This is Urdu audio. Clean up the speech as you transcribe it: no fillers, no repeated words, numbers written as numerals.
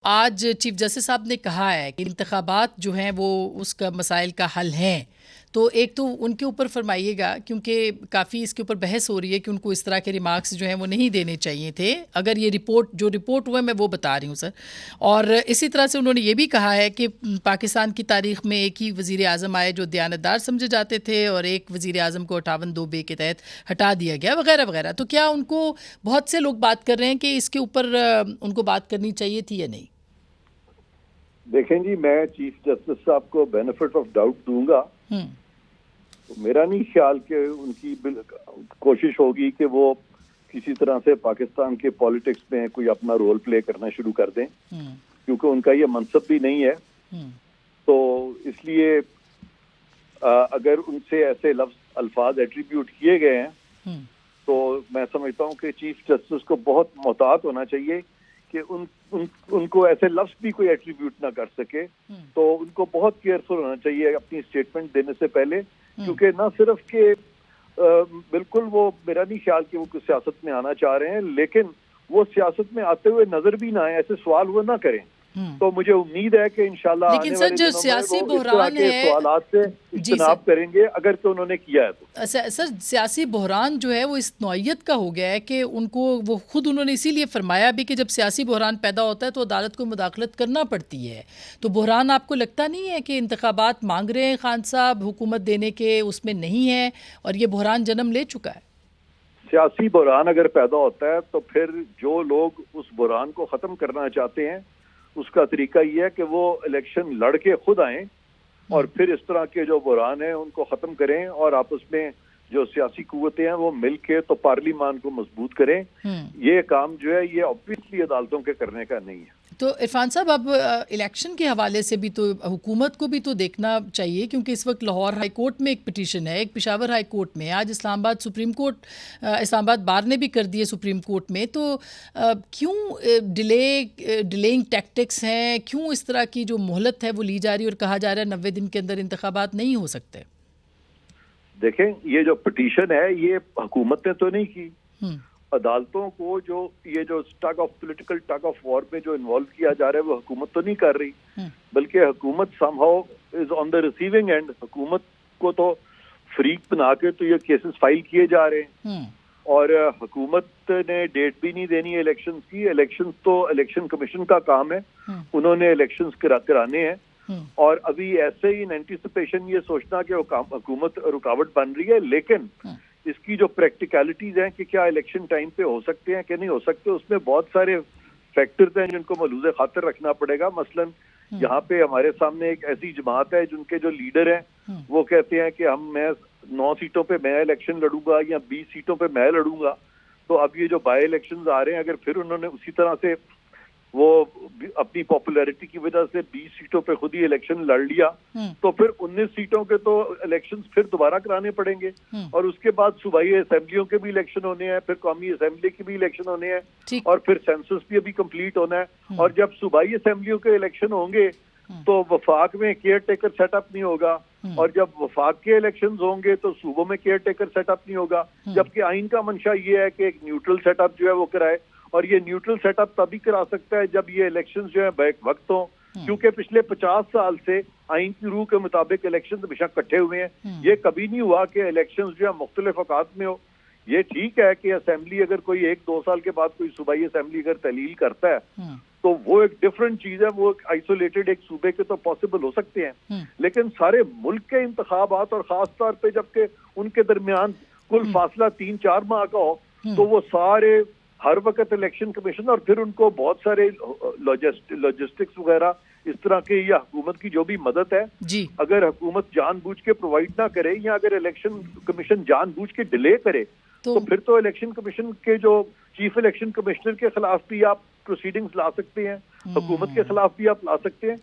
آج چیف جسٹس صاحب نے کہا ہے کہ انتخابات جو ہیں وہ اس کا مسائل کا حل ہیں، تو ایک تو ان کے اوپر فرمائیے گا، کیونکہ کافی اس کے اوپر بحث ہو رہی ہے کہ ان کو اس طرح کے ریمارکس جو ہیں وہ نہیں دینے چاہیے تھے، اگر یہ رپورٹ ہوئے میں وہ بتا رہی ہوں سر۔ اور اسی طرح سے انہوں نے یہ بھی کہا ہے کہ پاکستان کی تاریخ میں ایک ہی وزیر اعظم آئے جو دیانتدار سمجھے جاتے تھے، اور ایک وزیر اعظم کو 58(2) کے تحت ہٹا دیا گیا وغیرہ وغیرہ۔ تو کیا ان کو بہت سے لوگ بات کر رہے ہیں کہ اس کے اوپر ان کو بات کرنی چاہیے تھی یا نہیں؟ دیکھیں جی، میں چیف جسٹس صاحب کو بینیفٹ آف ڈاؤٹ دوں گا۔ میرا نہیں خیال کہ ان کی کوشش ہوگی کہ وہ کسی طرح سے پاکستان کے پالیٹکس میں کوئی اپنا رول پلے کرنا شروع کر دیں، کیونکہ ان کا یہ منصب بھی نہیں ہے۔ تو اس لیے اگر ان سے ایسے الفاظ ایٹریبیوٹ کیے گئے ہیں تو میں سمجھتا ہوں کہ چیف جسٹس کو بہت محتاط ہونا چاہیے کہ ان کو ایسے لفظ بھی کوئی ایٹریبیوٹ نہ کر سکے۔ تو ان کو بہت کیئرفل ہونا چاہیے اپنی اسٹیٹمنٹ دینے سے پہلے، کیونکہ نہ صرف کہ بالکل وہ میرا نہیں خیال کہ وہ سیاست میں آنا چاہ رہے ہیں، لیکن وہ سیاست میں آتے ہوئے نظر بھی نہ آئے، ایسے سوال وہ نہ کریں۔ تو مجھے امید ہے کہ انشاءاللہ آنے والے دنوں میں وہ اس طرح کے سوالات سے اجتناب کریں گے، اگر تو انہوں نے کیا ہے تو۔ سر، سیاسی بحران جو ہے وہ اس نوعیت کا ہو گیا ہے کہ ان کو وہ خود انہوں نے اسی لیے فرمایا بھی کہ جب سیاسی بحران پیدا ہوتا ہے تو عدالت کو مداخلت کرنا پڑتی ہے۔ تو بحران آپ کو لگتا نہیں ہے کہ انتخابات مانگ رہے ہیں خان صاحب حکومت دینے کے، اس میں نہیں ہے اور یہ بحران جنم لے چکا ہے؟ سیاسی بحران اگر پیدا ہوتا ہے تو پھر جو لوگ اس بحران کو ختم کرنا چاہتے ہیں اس کا طریقہ یہ ہے کہ وہ الیکشن لڑ کے خود آئیں اور پھر اس طرح کے جو بحران ہیں ان کو ختم کریں، اور آپس میں جو سیاسی قوتیں ہیں وہ مل کے تو پارلیمان کو مضبوط کریں۔ یہ کام جو ہے یہ obviously عدالتوں کے کرنے کا نہیں ہے۔ تو عرفان صاحب، اب الیکشن کے حوالے سے بھی تو حکومت کو بھی تو دیکھنا چاہیے، کیونکہ اس وقت لاہور ہائی کورٹ میں ایک پٹیشن ہے، ایک پشاور ہائی کورٹ میں، آج اسلام آباد سپریم کورٹ، اسلام آباد بار نے بھی کر دیے سپریم کورٹ میں۔ تو کیوں ڈیلیئنگ ٹیکٹکس ہیں، کیوں اس طرح کی جو مہلت ہے وہ لی جا رہی اور کہا جا رہا ہے 90 دن کے اندر انتخابات نہیں ہو سکتے؟ دیکھیں، یہ جو پٹیشن ہے یہ حکومت نے تو نہیں کی، عدالتوں کو جو پولیٹیکل ٹگ آف وار میں جو انوالو کیا جا رہا ہے وہ حکومت تو نہیں کر رہی، بلکہ حکومت some how is on the receiving end. حکومت کو تو فریق بنا کے تو یہ کیسز فائل کیے جا رہے ہیں، اور حکومت نے ڈیٹ بھی نہیں دینی الیکشنز کی۔ الیکشنز تو الیکشن کمیشن کا کام ہے، انہوں نے الیکشنز کرانے ہیں، اور ابھی ایسے ہی ان اینٹیسپیشن یہ سوچنا کہ حکومت رکاوٹ بن رہی ہے، لیکن اس کی جو پریکٹیکلٹیز ہیں کہ کیا الیکشن ٹائم پہ ہو سکتے ہیں کہ نہیں ہو سکتے، اس میں بہت سارے فیکٹرز ہیں جن کو ملحوظ خاطر رکھنا پڑے گا۔ مثلا یہاں پہ ہمارے سامنے ایک ایسی جماعت ہے جن کے جو لیڈر ہیں وہ کہتے ہیں کہ میں 9 سیٹوں پہ میں الیکشن لڑوں گا یا 20 سیٹوں پہ میں لڑوں گا۔ تو اب یہ جو بائی الیکشنز آ رہے ہیں، اگر پھر انہوں نے اسی طرح سے وہ اپنی پاپولیرٹی کی وجہ سے 20 سیٹوں پہ خود ہی الیکشن لڑ لیا تو پھر 19 سیٹوں کے تو الیکشنز پھر دوبارہ کرانے پڑیں گے، اور اس کے بعد صوبائی اسمبلیوں کے بھی الیکشن ہونے ہیں، پھر قومی اسمبلی کے بھی الیکشن ہونے ہیں، اور پھر سینسس بھی ابھی کمپلیٹ ہونا ہے۔ اور جب صوبائی اسمبلیوں کے الیکشن ہوں گے تو وفاق میں کیئر ٹیکر سیٹ اپ نہیں ہوگا، اور جب وفاق کے الیکشنز ہوں گے تو صوبوں میں کیئر ٹیکر سیٹ اپ نہیں ہوگا، جبکہ آئین کا منشا یہ ہے کہ ایک نیوٹرل سیٹ اپ جو ہے وہ کرائے، اور یہ نیوٹرل سیٹ اپ تبھی کرا سکتا ہے جب یہ الیکشنز جو ہے بیک وقت ہوں، کیونکہ پچھلے 50 سال سے آئین کی روح کے مطابق الیکشنز ہمیشہ اکٹھے ہوئے ہیں۔ یہ کبھی نہیں ہوا کہ الیکشنز جو ہے مختلف اوقات میں ہو۔ یہ ٹھیک ہے کہ اسمبلی اگر کوئی 1-2 سال کے بعد کوئی صوبائی اسمبلی اگر تحلیل کرتا ہے تو وہ ایک ڈفرنٹ چیز ہے، وہ آئسولیٹڈ ایک صوبے کے تو پاسبل ہو سکتے ہیں، لیکن سارے ملک کے انتخابات اور خاص طور پہ جبکہ ان کے درمیان کل فاصلہ 3-4 ماہ کا ہو تو وہ سارے ہر وقت الیکشن کمیشن اور پھر ان کو بہت سارے لاجسٹکس وغیرہ اس طرح کے یا حکومت کی جو بھی مدد ہے، اگر حکومت جان بوجھ کے پرووائڈ نہ کرے یا اگر الیکشن کمیشن جان بوجھ کے ڈیلے کرے تو پھر تو الیکشن کمیشن کے جو چیف الیکشن کمشنر کے خلاف بھی آپ پروسیڈنگز لا سکتے ہیں، حکومت کے خلاف بھی آپ لا سکتے ہیں۔